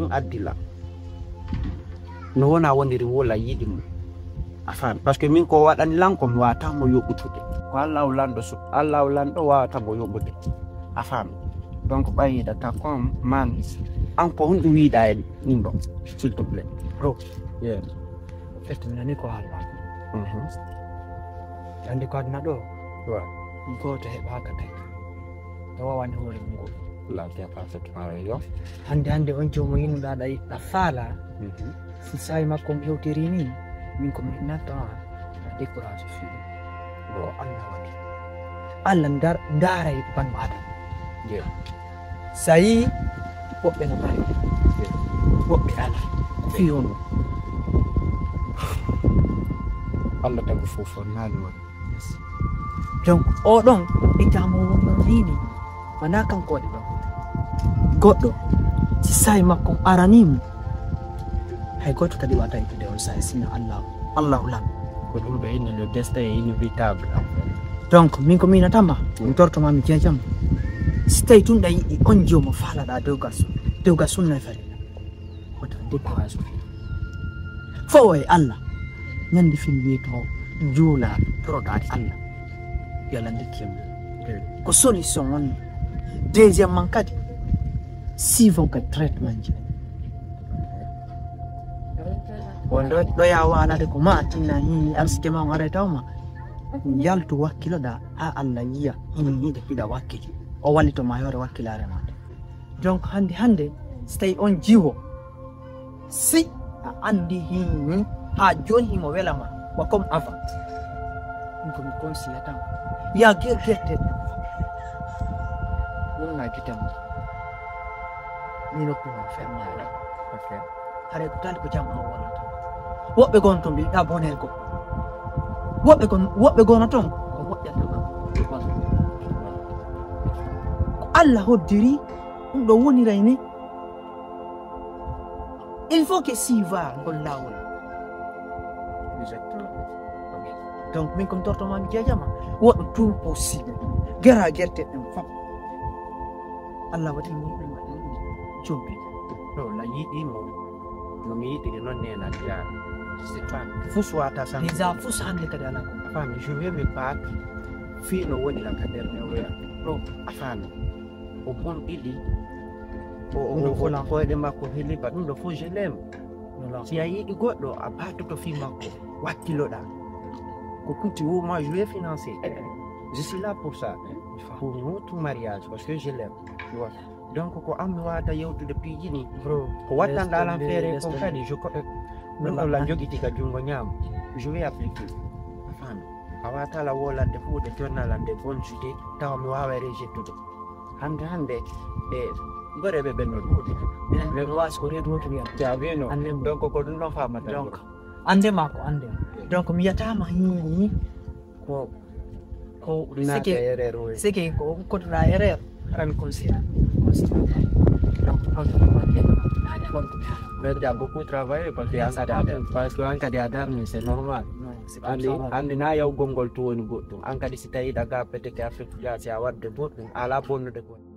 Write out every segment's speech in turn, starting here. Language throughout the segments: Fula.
ɗum addila no wona wondiri wola yiɗi mum a faami par ce que min ko waɗani lan ko mi wawatamo yoɓɓutude ko Allah o lanɗo wawatamo yoɓɓude a faami donc ɓayiɗata comme man an ko hunde wiiɗa en ɗum ɗo s'il te plaît bro mi nani ko haalba andi ko aduna ɗo goto heɓaka tagi to wawani hoore mum ngol lafiya parfaitement yo hande on jomo yinnuɗa ɗa faala si sawi makko mi hewtiri ni min komi hinnanta découragé fiɗum o Allah waɗi Allah ndaray banmo adama so yi woɓɓe no mari woɓɓe ala fi on Allah tagu fof on naani won donc oɗon itamo wonno hini wona kanko waɗi ɗon goɗɗo si sawi makko aranimo hay goto kadi wata yittude on sahi sino allahu lam ko ɗum ɓe inni le destin est inévitable donc min ko minatama mi tortoma mi jeejam si tawi tun ɗa yiɗi on jomo faalaɗa dewgal sunna e farilla wota décourage fo e Allah ñande fin wiyeto juula toroɗade Allah yo Allah ndekkim ko solution on deuxiémement kadi suivant kadi traitement ji wonɗo ɗoya walade ko ma tinna hini arsike ma aray tawma yaltu wakkiloɗa ha Allah yiya hini hiɗe fiɗa wakkili o wallitoma yore wakkilare ma donc hande so tawi on jiwo si a andi hini ha joni himo welama wa comme avant ɗum komi conseille tan ya guerguerte ɗum na guitema mi noppima fermare haɗa ko tali ko jam o wonata woɓɓe gon toon mbiɗa bonel ko woɓɓe gono toon ko moƴƴata ko Allah hoddiri ɗum ɗo woniray ni il faut que siva ngol lawol donc min komi tortomami jeejama woɗɗo tout possible guera guerte ɗum fam Allah waɗi muɗum jombi no la yiɗimo no mi yiɗiri noon nena jara c'est pas fus wata san déjà fus hande kadi ala ko afami je vais me battre fi no woni la kaderne oya ɗo afami o bon ɗiɗi o volan koyɗe makko heliba ɗum ɗo fof je l'aime si a yiɗi goɗɗo a batoto fi makko wakkiloɗa ko kuti wo moi je vais financer je suis là pour ça pour notre mariage parce que je l'aime donc ko ammi wawata yewtude piiji ni ko wattanɗa alan feere ko kadi je ɗum ɗo la joguiti ka jungo ñaamo je vais appliquer afami a wawata la wolande fuude jonnalande bonne idée tawa mi wawa rejettude hande e goreɓe ɓenno ɗuuɗi ɓe wasi ko reedu woto wiyam javino donc ko ɗum ɗon famata donc andema ko ande donc mi yiyatama hini ko sike ko kotoɗa erreur aɗa mi considère mais il y a beaucoup de travail parce que an kadi a darni c'est normal andi na yawgol ngol to woni goɗɗum an kadi si tawi ɗaga peut-être a fefjasi a wadde goɗɗum ala bonnude goɗɗum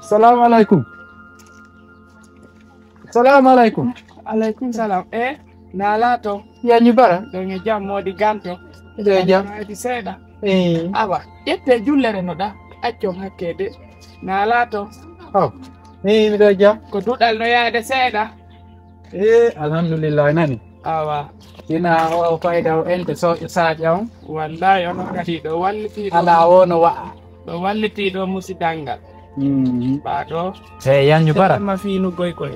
Salamu alaikum. Salamu alaikum. Alaikum salam. Na lato. Ya nyibara. Donge jam modi ganto. Donge jam. Di seda. Aba. Yette jullere no da. Acco hakkede. Na lato. Oh. Mi do jam. Ko dudal no yaade seda. Alhamdulillah nani. Awa. Ina o fayda o ente so sa jam. Wallahi ono kati do walliti. Ala wono wa. Do walliti do musidangal. Baɗo yanyu bara ma finu goy ko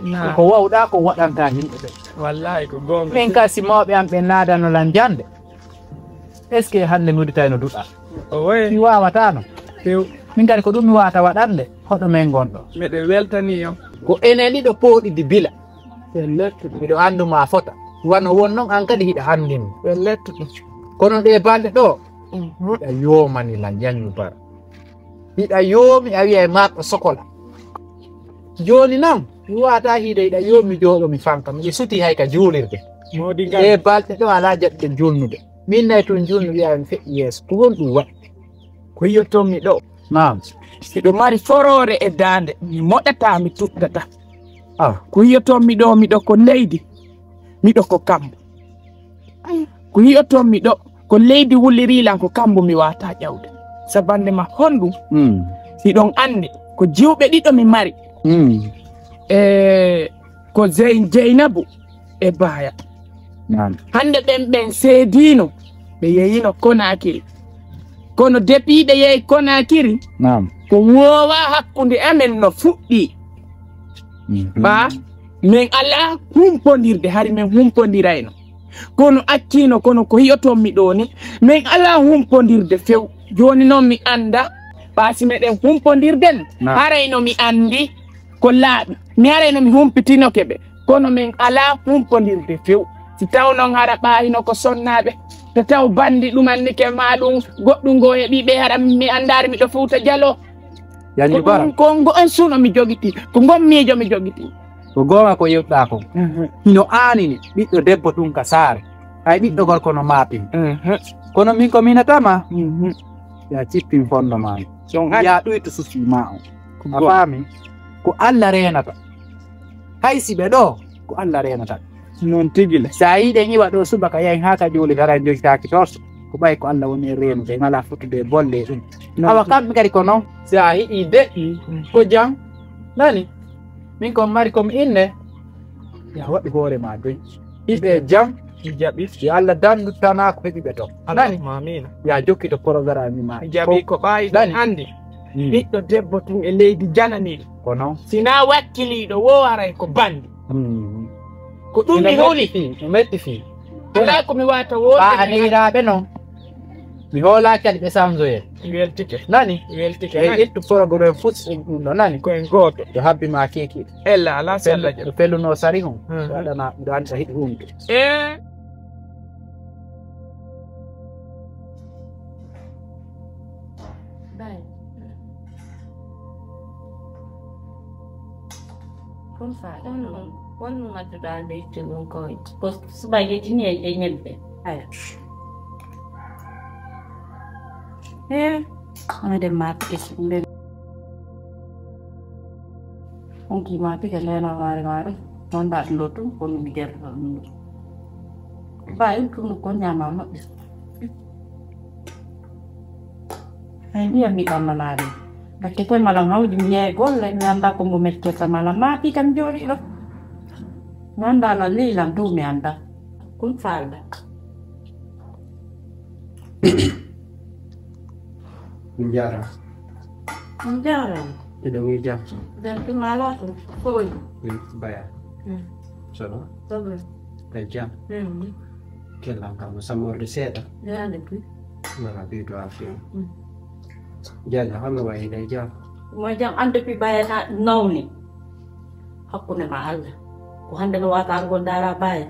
wawɗa ko waɗanta himɓe ɓe wallahi ko gonga min ka si mawɓe am ɓe naadano lan jande est ce que hande mi wuddita no duɗɗa oy mi wawatano min kadi ko ɗum mi wawata waɗande hoɗo men gonɗo meɗe weltani yam ko enen ɗiɗo pooɗiɗi bila ɓe lettuɗo miɗo anduma fota wano won noon an kadi hiɗa handimi ɓe lettuɗo kono ɗe balɗe ɗo hiɗa yomani lan yanyu bara hiɗa yoomi a wiya e maɗɗo sokola joni noon mi wata hiɗa hiɗa yoomi jooɗo mi fanka mi suti hay ka juulirde e balɗe ɗo ala jaɓɓe julnude min nayi tun julnu wiya mi feƴƴi yeeso ko won ɗum waɗi ko yiyyotomi ɗo Naam. miɗo mari forore e dande mi moɗata mi tuttata ko yiyyotomi ɗo miɗo ko leydi miɗo ko kambo ko yiyyotomi ɗo ko leydi wulirilan ko kambo mi wata ƴawde sabande ma honɗum siɗon andi ko jiwɓe ɗiɗo mi mari ko Zeynabu e Baya hande ɓen seedino ɓe yeyino Konakiri kono depuis ɓe yehi Konakiri ko wowa hakkunde amen no fuɗɗi ba min ala humpondirde hari min humpondirayno kono accino kono ko hiyotomi ɗo ni min ala humpondirde few joni noon mi anda ɓaasi meɗen humpondirden harayno mi andi ko laaɓi mi harayno mi humpitinoke ɓe kono min ala humpondirde few si taw noon hara ɓayino ko sonnaɓe to taw bandi ɗumannike ma ɗum goɗɗum ngo heɓiɓe hara mi andari miɗo Fuuta Jallo ko ngo on suno mi jogiti ko gon miijo mi jogiti ko gonga ko yewɗa ko hino anini ɓiɗɗo debbo tun ka saare ay ɓiɗɗo gorko no maapin kono min ko minatama ya cippin fondo ma ya ɗuyto sufi ma on a faami ko Allah renata haysi ɓe ɗo ko Allah renata non tigile sa yiɗen iwa ɗo subaka yahin ha ka jooli tara jogitaki torso ko ɓay ko Allah woni renude ngala fottude bolle ɗum awa kamɓe kadi ko noon si a hiɗi deƴƴi ko jam nani min kon mari komi inne ya waɗi hoore ma doy hiɓe jam jaɓi yo Allah dandu tana ko heɓiɓe to nani mamina ya jokkiɗo programme ma jaɓi ko ɓayi ɗan hande ɓiɗɗo debbo tun e leydi jananiɗo ko noon sina wakkiliɗo wo aray ko bandi ko ɗum mi holi no metti fi wala ko mi wata wode aniraɓe noon mi hoolaki adi ɓe samzoyen weltike nani weltike e ittu programme fuɗɗi ɗum ɗo nani koyen goto yo habbi ma kekiɗo ella ala sella ɗo felluno sari hum waɗana ɗo andi sa hiɗi humde Kun fa wannan addu'a da yake mun kawai ko spaghetti ne ya nyelbe aya ana da mati isumbe onki mati kelena mari non da lotu kon bider ba itu kon nyama ma ai dia mi kamanari perché poi malam mau di miei golle mi anda come mettere malam mati kan jori lo nanda la lì la tu mi anda kun falda Menjara. Tidak menjara. Dan tu malah tu koi bayar. Sono. Todo. Jam. Che kamu sama di seda. Ya ada tu. Malah itu asyik. Jadi kamu bayar jam. Macam anda pi bayar nak nau ni. Aku ni mahal. Ku handle wata gondara bayar.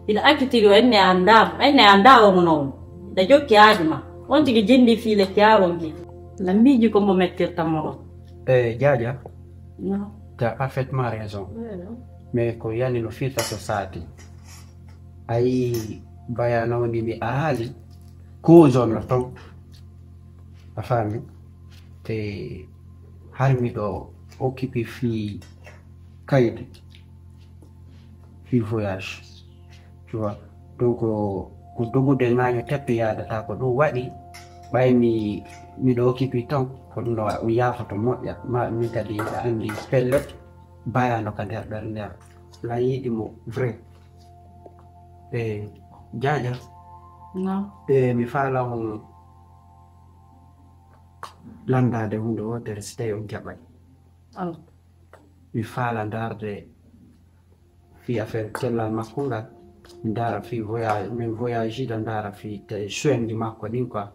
Tidak aku tiru ene anda orang nau. Da jokki adima. Onti che jendi file chiaro anche. L'ambigi come mettere tamoro. Jaja. No. T'as parfaitement raison. Mais ko yani no filta society. Ai baya na woni mi ahali ko zone to. Afami. Te harmi do occuper fi kayit. Fi voyage. Tu vois. Donc ko dogo de ngaño teppe yaadata ko ɗum waɗi ɓay miɗo occupi ton ko ɗum ɗo mi yafoto moƴƴa ma min kadi yiɗa andi pellet bayano ka nder ɗer nder la yiɗi mo vrai jaja No. mi faala on landade hunde wotere so tawi on jaɓay mi faala darde fi affaire cellal makko ngal ndara fi voyage min voyage da ndara fi suendi makko ɗin quoi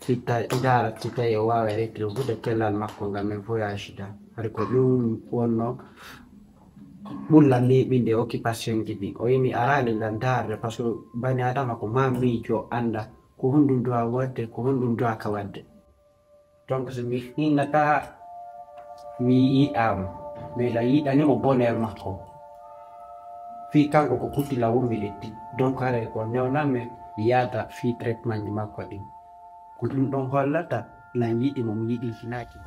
fi ndara so tawi o wawa retroude cellal makko ngal min voyage da hari ko ɗum wonno ɓulla leɓinde occupation ji ɗi o yimi arani ngal darde par ce que bani adama ko ma miijo anda ko honɗum dowa wadde ko honɗum dowa ka wadde donc so mi hinnata mi yiɗama mbiɗa yiɗanimo bonheur makko fi kanko ko kuttila wummi leddi donc hare ko newnanmi yaada fi traitement ji makko ɗin ko ɗum ɗon hollata lan yiɗi mo yiɗi finaki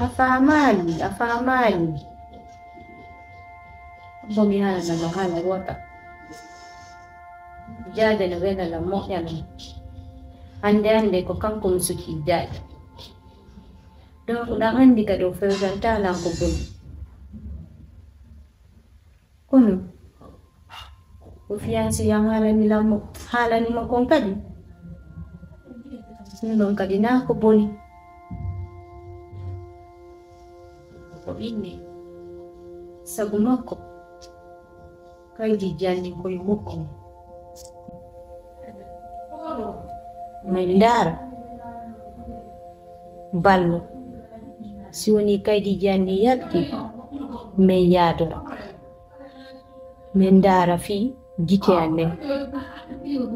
afamani bomi hala na hala wata jaade no wena la moƴƴano hande ko kanko mi suki jaade donc ɗan andi kadi o fewtantalan ko boni kono o fiyansi yan haalanimo kon kadi ɗon kadi na ko boni o ɓinne sabu makko kaydi janni koye mukko min ndaara ballo si woni kaydi janni yalti min yaadora min ndaara fii gite annen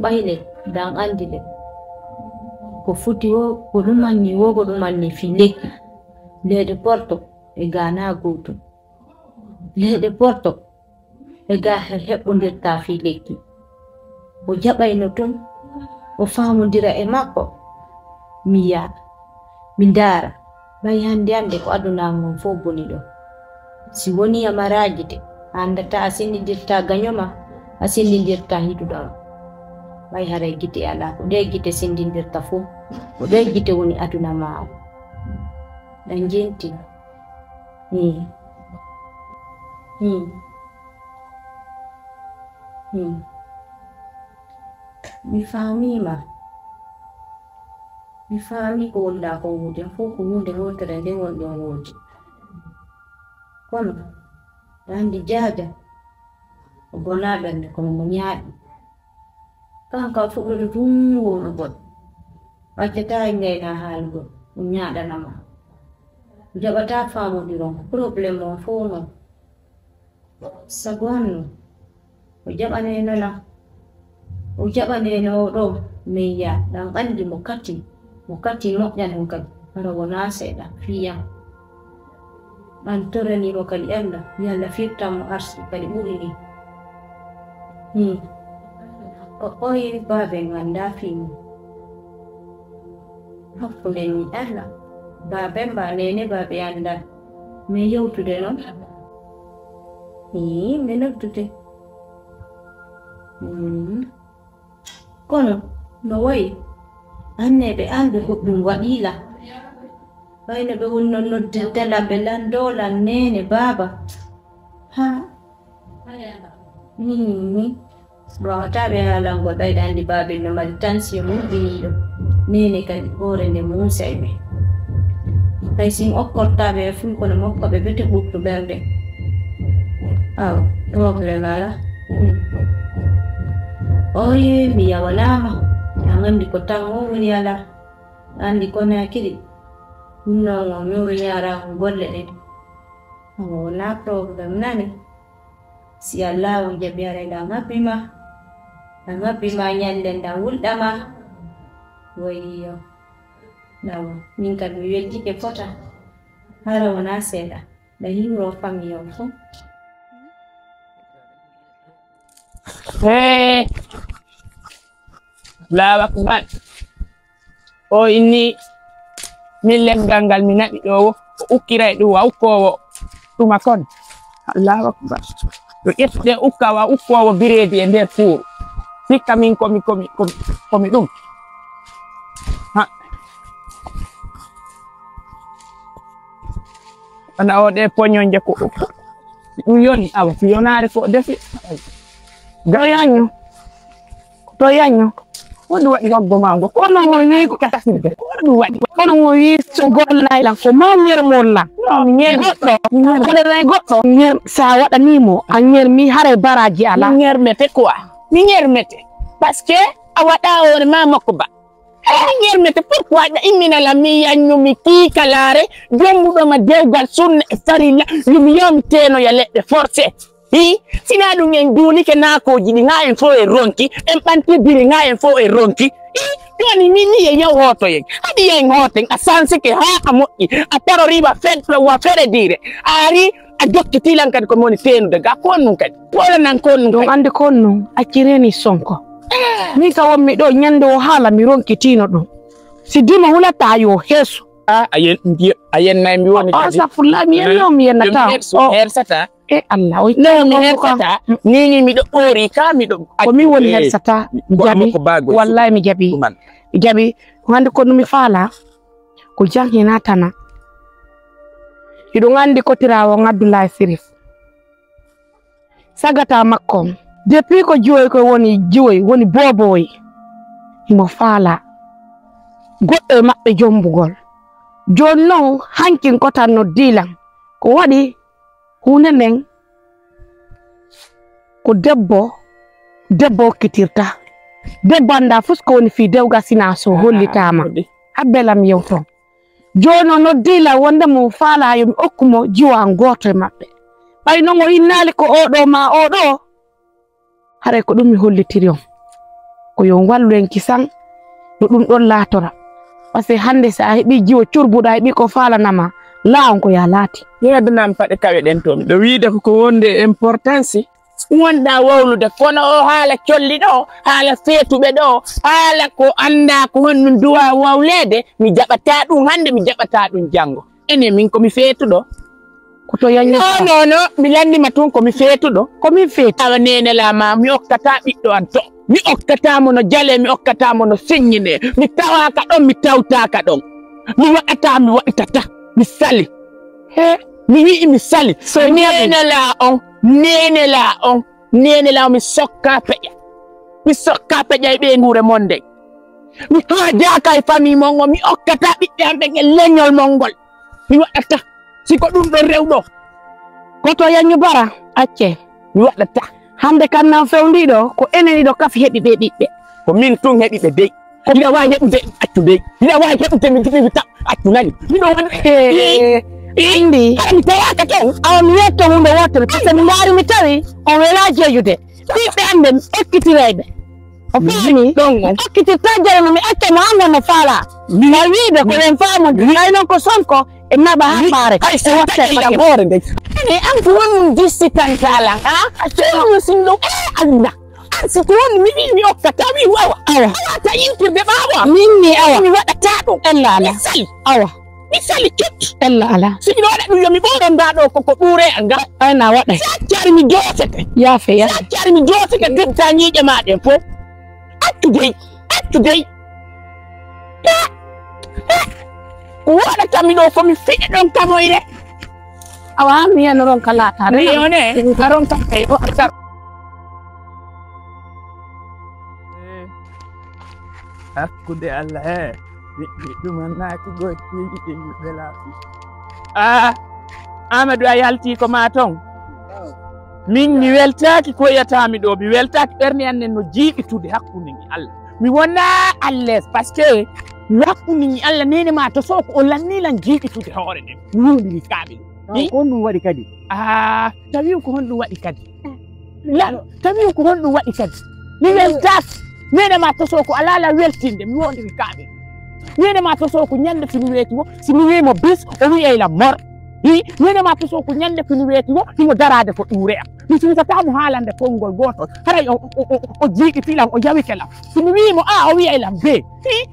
ɓayle dan andi le ko futi o ko ɗumanni wo ko ɗumanni fi lekki leɗe porto e gana goto leɗe porto e ga heɓɓodirta fi lekki o jaɓayno ton o famodira e makko mi yaa mi ndaara ɓay hande ko aduna ngon fof boni ɗo si woni a maraji de andata a sendidirta gañoma a sendidirta hiɗuɗama ɓay haray gite ala ko ɗe gite sendidirta fof ko ɗe gite woni aduna ma ɗan jenti mi faami ko wonɗa ko wuude fof ko hunde wotere nde wonɗon woodi kono andi jaaja o bona ɓernde kono mo ñaaɗi kanka fuɗɗude tum wonugol waccata e ngayna haalugol o ñaaɗanama jaɓata famodiron ko probléme o fof noon sabu hanno o jaɓaneno o jaɓaneno o ɗo min yaa ɗan andi mo kati moƴƴan on kadi hara wona seeɗa fiyam an toranimo kadi ƴalla yalla firtanmo arsi kadi ɓuri ni o oyi baabe ganda fimi hakkude ni ƴalla baabe mba nene baabe anda min yewtude noon mi noddude kono no wayi anne ɓe andu ko ɗum waɗila ɓayno ɓe wonno noddentela ɓe landolan nene baaba ha wawata ɓe haalangol ɓayɗa andi baabe no mari tension muɓiniɗo nene kadi hoore nde musay ɓe hay sin okkortaɓe e fum kono mokkoɓe bete ɓurtu ɓerde aw robre ngala oye mi yawanama an andi ko tan o woni ala andi Conakry nono mi woni yarango golle ɗe wona probléme nani si Allah o jaɓi are nda ŋabbima ñande nda wulɗama wayyo nawa min kadi mi weljike fota hara wona seeɗa nda himro famille o fof Allahu akbar o inni min leggal ngal mi naɓi ɗo o ukkiray ɗum wa ukkowo ɗuma kon Allahu akbar ɗo ƴettuɗe ukka wa ukkowo biredi e nder fuuru sikka min komi ɗum ana o ɗe poñonje ko ɗum yoni awa fiyonare ko defi to yaño wonɗum waɗi waggo mango kono mo wi ko katasirde ɗum waɗi kono mo wi so gollaylan ko ma ñermolla mi ñer goɗɗo sa waɗanimo a ñermi haray baraji ala mi ñermete quoi mi ñermete par ce que a waɗa hoore ma makko ba mi ñermete pourquoi ɗa imminala mi yaññumi kiikalare jommuɗoma dewgal sunna e farilla yumi yomtenoya leɗɗe forcé sina ɗum en duunike naakoji ɗi ŋa en fo en ronki en ɓantidiri ŋa en fo en ronki joni min ni ye yaw hotoyen haɗi yen hoten a sansike ha a moƴƴi a taroriɓa wa feɗedire a ari a jokkitilan kadi ko moni fenude ga kon nun kadi wolanan kon nun ɗum andi kon nun accireni Sonko Min ka won mi ɗo nyande o haala mi ronkitino ɗum. Si dima hulata yo heeso. Ayen nay mi woni kadi. Astaghfirullah mi yenno mi yennata. Hersata. Allah o No mi hersata. Ni mi ɗo ɓori ka mi ɗo. Ko mi woni hersata. Mi jaɓi. Wallahi mi jaɓi. Mi jaɓi. Hande ko mi faala ko janghina tana. Hiɗo andi ko tirawo Abdoulaye Sirif. Sagata makko. Depuis ko jiwoy ko woni jiwoy woni boboy. Mo faala. Goɗɗo maɓɓe jombugol. Joni non hankin ko tan no dilan ko waɗi hunde nden ko debbo hokkitirta. Debbo anda fus ko woni fi dewga sina so hollitama. Habbelam yewton. Joni no dila wonde mo faala yo mi okkumo jiwan goto e maɓɓe. Ɓay non o innali ko oɗo ma oɗo. Haray ko ɗum mi hollitiri on. Ko yo wallu en kisan no ɗum ɗon laatora. Parce que hande sa heɓi jiwo curbuɗa heɓi ko faalanama laawon ko ya laati. Yedanam faɗe kawe ɗen to miɗo wiide ko wonde importance wonɗa wawlude kono o haala colli ɗo haala feetuɓe ɗo haala ko anda ko honɗum duwa wawlede mi jaɓata ɗum hande mi jaɓata ɗum janngo ene min komi feetuɗo ko to yanyo no mi landima tun komi feetuɗo komi feetu awa nene lama mi okkata ɓiɗɗo an to mi okkatamo no jale mi okkatamo no seññine mi tawaka ɗon mi tawtaka ɗon mi waɗata mi waɗitata mi sali mi wi'i mi sali so nenela on mi sokka peƴa e ɓe ngure mon nden mi haajaka e famille mon on mi okkata ɓiɓɓe am ɓen e leñol mon ngol mi waɗata siko ɗum ɗo rewɗo koto yanyu bara acce mi waɗata hande kannan fewndiɗo ko enen ɗo kafi heɓi ɓe ɓiɓɓe ko min tun heɓi ɓe dey ko mbiɗa wawi heɓude accu dey mbiɗa wawi heɓude mi jiɗi mi ta accu nani miɗo indi mi tawaka ton awa mi wetto hunde wotere par ce que mi ndaari mi tawi on wela jeeyude ɓiɓɓe ande okkitireɓe o faami ɗon on okkitirta jare no mi acca mo angon no faala ma wiide ko ɓen faamude ay noon ko sonko e naɓa haɓɓare e watta hoore nde ene an ko wonɗum distitantala aɗum sinɗo anda an siko woni mi wi mi okkata mi wawa awa awata yintirde ɓawa minni awa mi waɗata ɗum ella ala sali awa mi sali ket ella ala so miɗo waɗa ɗum yomi ɓoɗon nda ɗo koko ɓuure an ga ayna waɗay saccari mi jootete yaafe saccari mi jootete dutta ñiiƴe maɗen fof accu dey ko waɗatami ɗo fo mi fiɗe ɗon kamoyre awa mi yiyano ron ka laatare yone aron kam kay o asar hakkude Allah he ɗumannaki goɗɗiɗi ɗe yimɓe laafi Amadou a yalti ko ma ton min mi weltaki ko yiyatami ɗo mi weltaki ɓernde annen no jiiɓitude hakkude ni Allah mi wona à l'aise par ce que hakkude ni Allah nene ma to so ko o lannilan jiiɓitude hoore nden mi wondiri kaaɓe ko ɗum waɗi kadi tawi ko honɗum waɗi kadi tawi ko honɗum waɗi kadi mi weltaki nene ma to so ko alala weltinde mi wondiri kaaɓe nene ma to so ko ñande fimi weeti mo simi wimo bis o wiyayla mor nene ma to so ko ñande fimi weeti mo himo darade ko ɗuure am mi sinsatamo haalande konngol gotol haray o jiiɗitilam o jawikelam simi wimo o wiyaylam be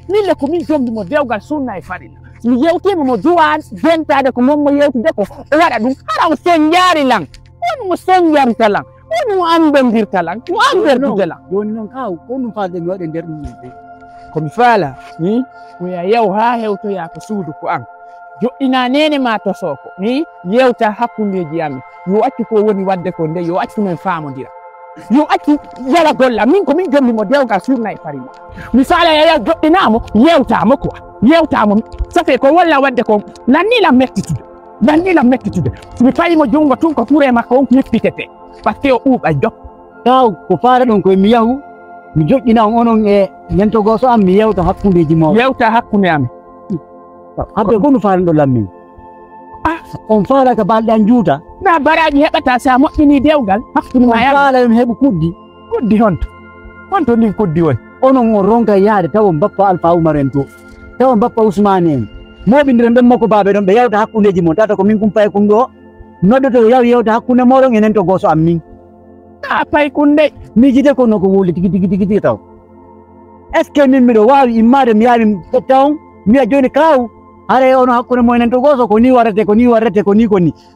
mille ko min jombimo dewgal sunna e farilla mi yewtima mo duwan bentade ko mon mo yewtude ko o waɗa ɗum hara o soñjarilan woni mo soñjartalan woni mo ambendirtalan mo ambertudelan joni noon kaw ko ɗum faalde mi waɗe nder ɗum de komi faala koya yew ha hewtoya ko suudu ko an joɗɗina nene ma to soko yewta hakkundeji amen yo accu ko woni wadde ko nde yo accu men famodira yo accu yala golla min ko min jombimo dewgal surna e farilla mi faala yaya joɗɗinamo yewtamo quoi yewtamo safe ko walla wadde ko lannilam mettitude somi fayimo jungo tun ko ɓuure makko on yeppitete par ce que o ɓuuɓa jok taw ko faara ɗon koye mi yahu mi joƴƴina onon e ñantogo so am mi yewta hakkundeji mo yewta hakkunde amen habe ko no faalan ɗo lammin on faala ko balɗe an juuta na baraji heɓata sa moƴƴini dewgal hakkunde ma faala on heɓa kuddi honto ndin kuddi woy onon on ronka yaade tawa bappa Alpha Oumar en to tawa bappa Ousmane en moɓindiren ɓen makko baaɓe ɗon ɓe yewta hakkundeji mon tata ko min kumpaye kum ɗo noddoto yaw yewta hakkunde moɗon enen to goso am min pay kunde mijide ko no ko wuli tigi taw est ce que min miɗo wawi immade mi yaari town miya joni kaw hare ono hakkude mo nen to goso ko ni warate ko ni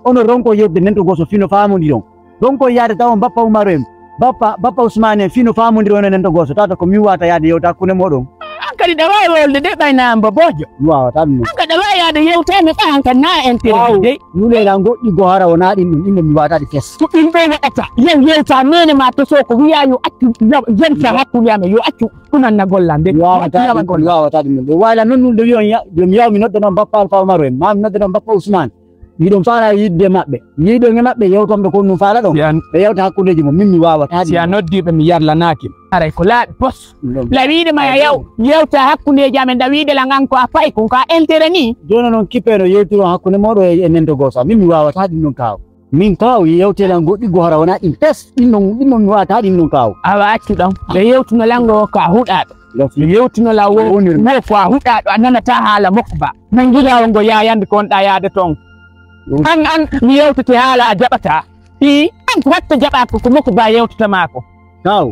ono ronko yebde nen to goso fino famodi don ronko yaade taw bappa Umaru en bappa Ousmane fino famodi on nen to goso tata ko mi wata yaade yewta hakkude modon kadi da way wolde de bayna amba bojo waaw tan da way yaade yewteme fa hanka na entere de nule la goddi go hara wona din inde mi wata di fes ko imbe wadata yewta mene ma to so ko wiya yo accu yenta hakkude am yo accu tunan na gollande waaw ta din wala non de wiyon ya mi yaw mi noddo non bappa Alpha Umaru en mam noddo non bappa Ousmane yiɗon faala yidde maɓɓe yiɗon e maɓɓe yewtomɓe ko ɗum faala ɗon ɓe yewta hakkudeji mo min mi wawata si a noddiɓe mi yarlanaki aray ko laaɓi pos lawiide ma yewta hakkudeji amen dawiide la ngan ko a fayi kon ka intérêt ni joni noon kippeno yewtiro hakkude moɗo e nento goso min mi wawata ɗum ɗon kaw min kaw yewtelan goɗɗi go hara wona ɗin pes ɗinnon mi wawata ɗin ɗon kaw awa accu ɗon ɓe yewtuno lango ko a huɗaɗo ɓe yewtuno la wo ko a huɗaɗo a nanata haala mokko ba nanguirawo ngo yayande ko wonɗa yaade toon an mi yewtete haala a jaɓata an ko watta jaɓako ko moko ba yewtata mako kaw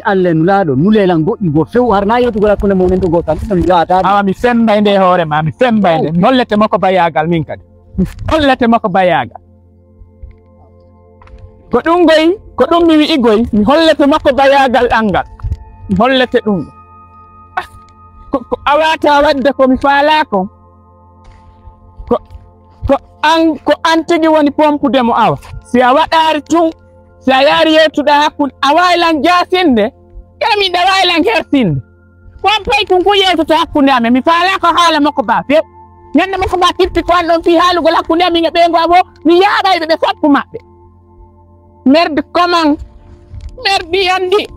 Allah nulaɗo nulelan goɗɗi go few harna yewtugol hakkude mo nen to go tan ɗum mi wawata awa mi fembay nde hoore ma mi fembay nde hollete makko bayagal min kadi hollete makko bayagal ko ɗum mi wi'igoy mi hollete makko bayagal angal mi hollete ɗum ko awata wadde ko mi faalako ko an tigi woni pompude mo awa si a waɗari tun si a yaari yewtuɗa hakkude a waylan jasinde kami ɗa waylan hersinde pompay tun ko yewtata hakkude amen mi faala ko haala makko ba few ñande makko ba tifti ko an ɗon fi haalugol hakkude amin e ɓe ngo abo mi yaaɓayɓe ɓe sappu maɓɓe merde comment merdi andi